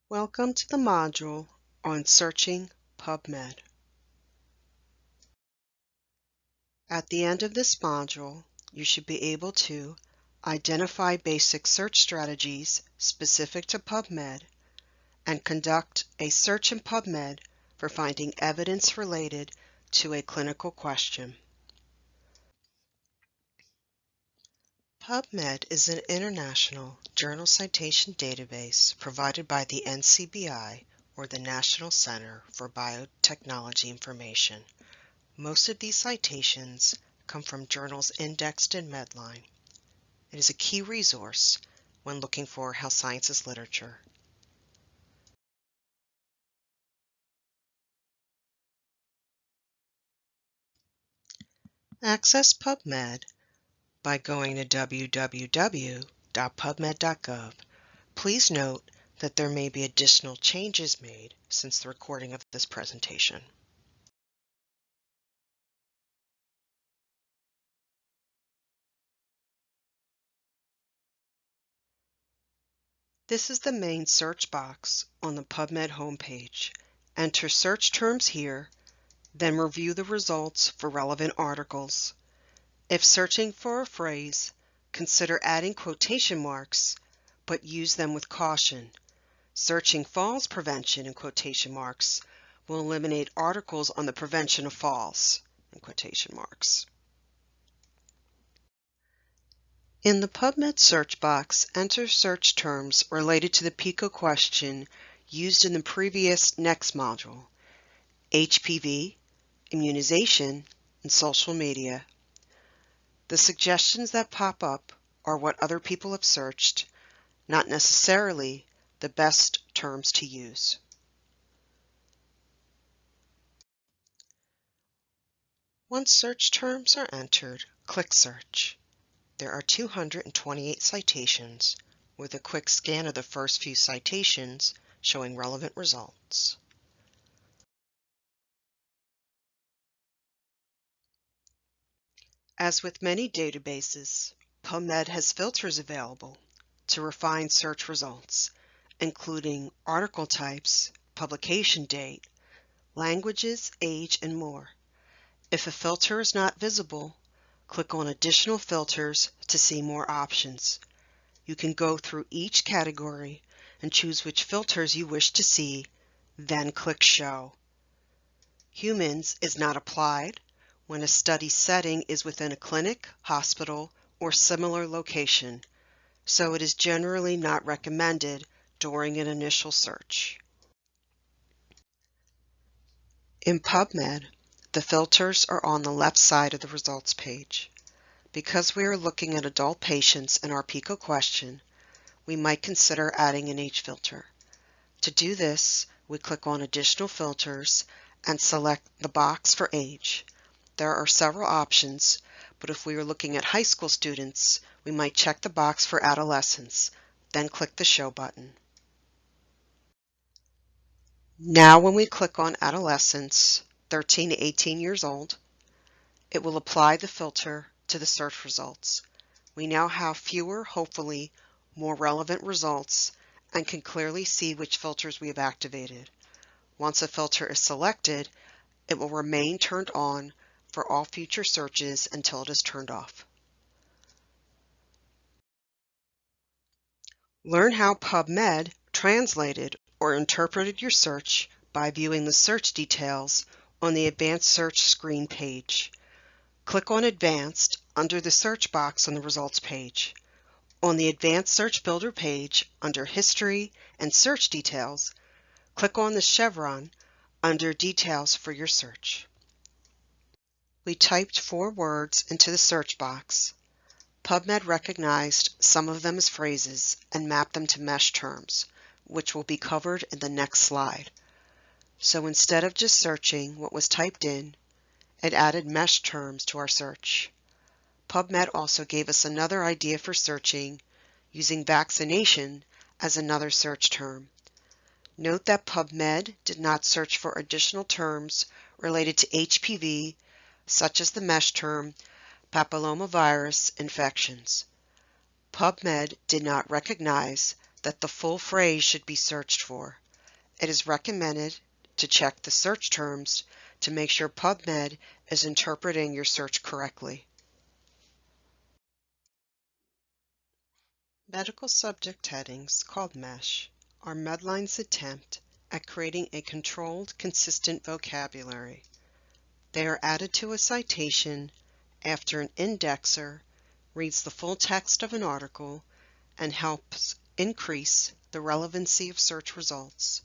Welcome to the module on searching PubMed. At the end of this module, you should be able to identify basic search strategies specific to PubMed and conduct a search in PubMed for finding evidence related to a clinical question. PubMed is an international journal citation database provided by the NCBI, or the National Center for Biotechnology Information. Most of these citations come from journals indexed in Medline. It is a key resource when looking for health sciences literature. Access PubMed by going to www.pubmed.gov. Please note that there may be additional changes made since the recording of this presentation. This is the main search box on the PubMed homepage. Enter search terms here, then review the results for relevant articles. If searching for a phrase, consider adding quotation marks, but use them with caution. Searching falls prevention in quotation marks will eliminate articles on the prevention of falls in quotation marks. In the PubMed search box, enter search terms related to the PICO question used in the previous NEXT module: HPV, immunization, and social media. The suggestions that pop up are what other people have searched, not necessarily the best terms to use. Once search terms are entered, click Search. There are 228 citations, with a quick scan of the first few citations showing relevant results. As with many databases, PubMed has filters available to refine search results, including article types, publication date, languages, age, and more. If a filter is not visible, click on Additional Filters to see more options. You can go through each category and choose which filters you wish to see, then click Show. Humans is not applied when a study setting is within a clinic, hospital, or similar location, so it is generally not recommended during an initial search. In PubMed, the filters are on the left side of the results page. Because we are looking at adult patients in our PICO question, we might consider adding an age filter. To do this, we click on Additional Filters and select the box for age. There are several options, but if we are looking at high school students, we might check the box for adolescents, then click the Show button. Now when we click on adolescents, 13 to 18 years old, it will apply the filter to the search results. We now have fewer, hopefully, more relevant results and can clearly see which filters we have activated. Once a filter is selected, it will remain turned on for all future searches until it is turned off. Learn how PubMed translated or interpreted your search by viewing the search details on the Advanced Search screen page. Click on Advanced under the search box on the results page. On the Advanced Search Builder page, under History and Search Details, click on the chevron under Details for your search. We typed 4 words into the search box. PubMed recognized some of them as phrases and mapped them to mesh terms, which will be covered in the next slide. So instead of just searching what was typed in, it added mesh terms to our search. PubMed also gave us another idea for searching, using vaccination as another search term. Note that PubMed did not search for additional terms related to HPV, such as the mesh term papillomavirus infections. PubMed did not recognize that the full phrase should be searched for. It is recommended to check the search terms to make sure PubMed is interpreting your search correctly. Medical subject headings, called MESH, are Medline's attempt at creating a controlled, consistent vocabulary. They are added to a citation after an indexer reads the full text of an article and helps increase the relevancy of search results.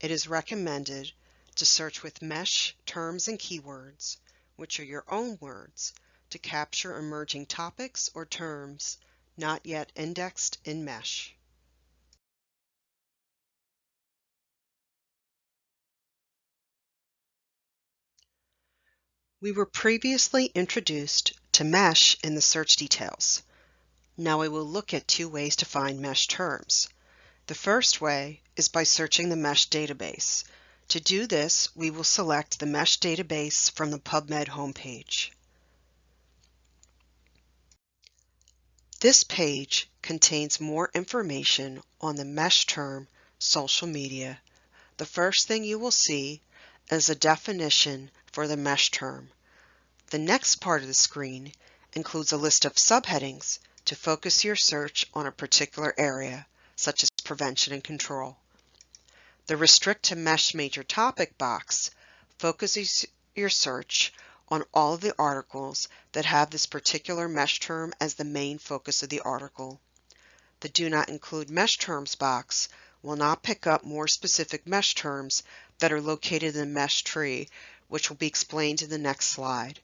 It is recommended to search with MESH terms and keywords, which are your own words, to capture emerging topics or terms not yet indexed in MESH. We were previously introduced to MESH in the search details. Now we will look at two ways to find MESH terms. The first way is by searching the MESH database. To do this, we will select the MESH database from the PubMed homepage. This page contains more information on the MESH term social media. The first thing you will see is a definition for the MESH term. The next part of the screen includes a list of subheadings to focus your search on a particular area, such as prevention and control. The Restrict to MESH Major Topic box focuses your search on all of the articles that have this particular MESH term as the main focus of the article. The Do Not Include MESH Terms box will not pick up more specific MESH terms that are located in the MESH tree, which will be explained in the next slide.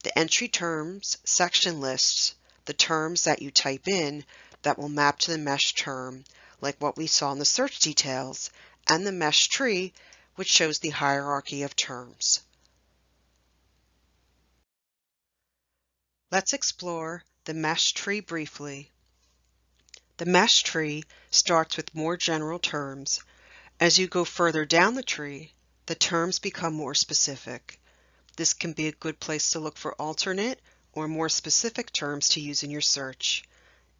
The Entry Terms section lists the terms that you type in that will map to the MESH term, like what we saw in the search details, and the MESH tree, which shows the hierarchy of terms. Let's explore the MESH tree briefly. The MESH tree starts with more general terms. As you go further down the tree, the terms become more specific. This can be a good place to look for alternate or more specific terms to use in your search.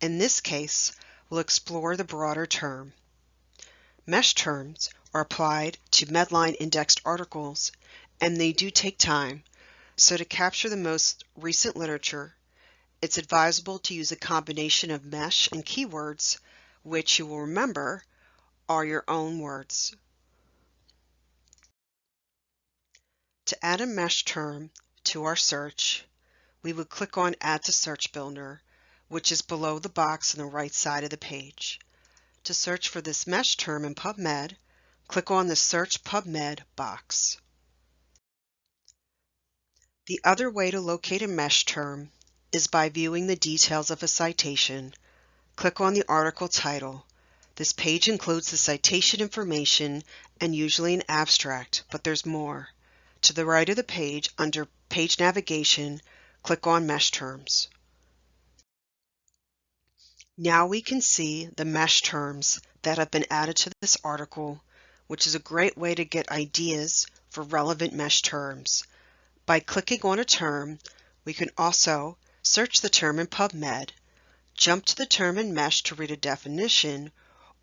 In this case, we'll explore the broader term. MESH terms are applied to Medline indexed articles, and they do take time. So to capture the most recent literature, it's advisable to use a combination of MESH and keywords, which you will remember are your own words. To add a MESH term to our search, we would click on Add to Search Builder, which is below the box on the right side of the page. To search for this MESH term in PubMed, click on the Search PubMed box. The other way to locate a MESH term is by viewing the details of a citation. Click on the article title. This page includes the citation information and usually an abstract, but there's more. To the right of the page, under Page Navigation, click on MESH terms. Now we can see the MESH terms that have been added to this article, which is a great way to get ideas for relevant MESH terms. By clicking on a term, we can also search the term in PubMed, jump to the term in MESH to read a definition,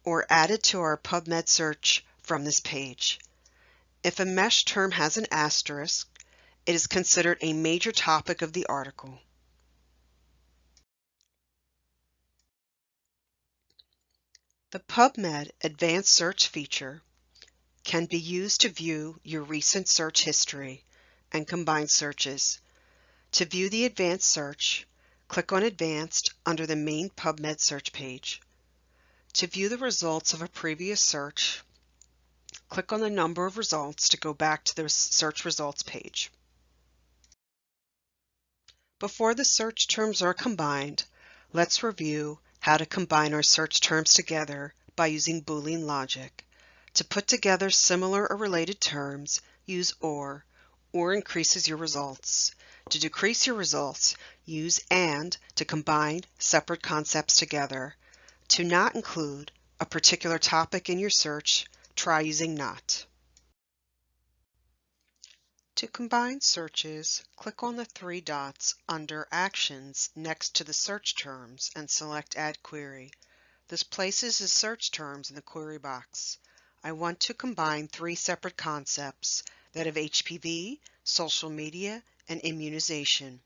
or add it to our PubMed search from this page. If a MESH term has an asterisk, it is considered a major topic of the article. The PubMed Advanced Search feature can be used to view your recent search history and combine searches. To view the advanced search, click on Advanced under the main PubMed search page. To view the results of a previous search, click on the number of results to go back to the search results page. Before the search terms are combined, let's review how to combine our search terms together by using Boolean logic. To put together similar or related terms, use OR increases your results. To decrease your results, use AND to combine separate concepts together. To not include a particular topic in your search, try using NOT. To combine searches, click on the three dots under Actions next to the search terms and select Add Query. This places his search terms in the query box. I want to combine three separate concepts, that of HPV, social media, and immunization.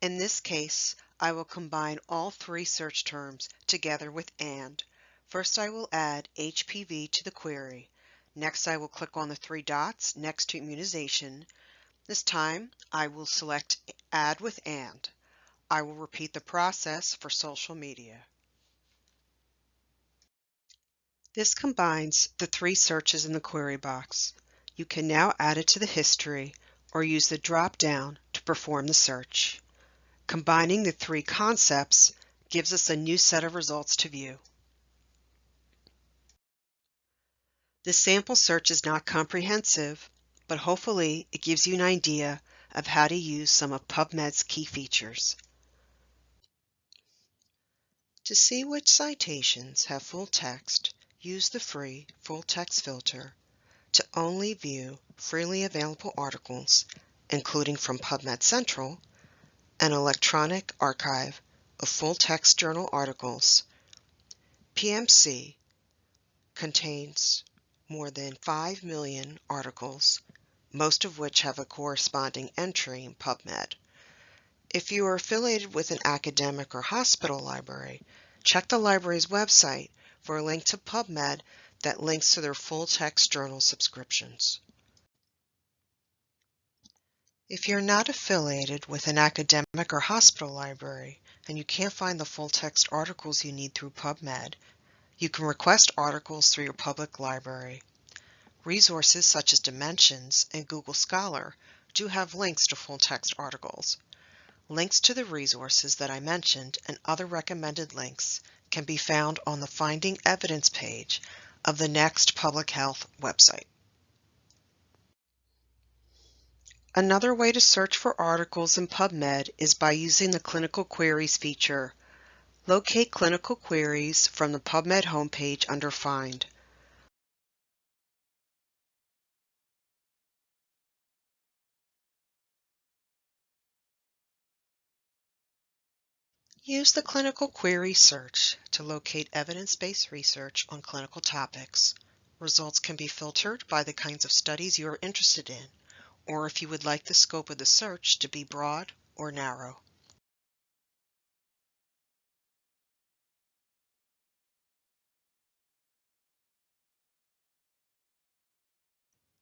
In this case, I will combine all three search terms together with AND. First, I will add HPV to the query. Next, I will click on the three dots next to immunization. This time, I will select Add with AND. I will repeat the process for social media. This combines the three searches in the query box. You can now add it to the history or use the drop-down to perform the search. Combining the three concepts gives us a new set of results to view. This sample search is not comprehensive, but hopefully it gives you an idea of how to use some of PubMed's key features. To see which citations have full text, use the free full text filter to only view freely available articles, including from PubMed Central, an electronic archive of full-text journal articles. PMC contains more than 5 million articles, most of which have a corresponding entry in PubMed. If you are affiliated with an academic or hospital library, check the library's website for a link to PubMed that links to their full-text journal subscriptions. If you're not affiliated with an academic or hospital library and you can't find the full-text articles you need through PubMed, you can request articles through your public library. Resources such as Dimensions and Google Scholar do have links to full-text articles. Links to the resources that I mentioned and other recommended links can be found on the Finding Evidence page of the NEXT Public Health website. Another way to search for articles in PubMed is by using the Clinical Queries feature. Locate clinical queries from the PubMed homepage under Find. Use the Clinical Query search to locate evidence-based research on clinical topics. Results can be filtered by the kinds of studies you are interested in, or if you would like the scope of the search to be broad or narrow.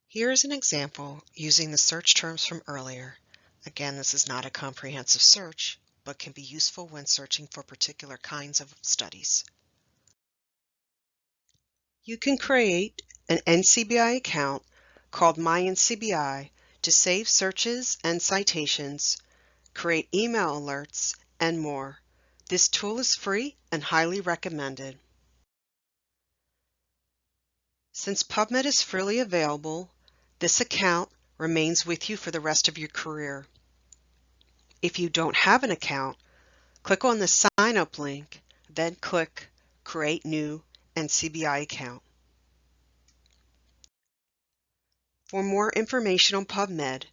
Here is an example using the search terms from earlier. Again, this is not a comprehensive search, but can be useful when searching for particular kinds of studies. You can create an NCBI account called MyNCBI to save searches and citations, create email alerts, and more. This tool is free and highly recommended. Since PubMed is freely available, this account remains with you for the rest of your career. If you don't have an account, click on the Sign Up link, then click Create New NCBI Account. For more information on PubMed,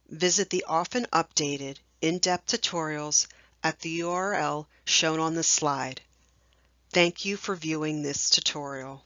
visit the often updated in-depth tutorials at the URL shown on this slide. Thank you for viewing this tutorial.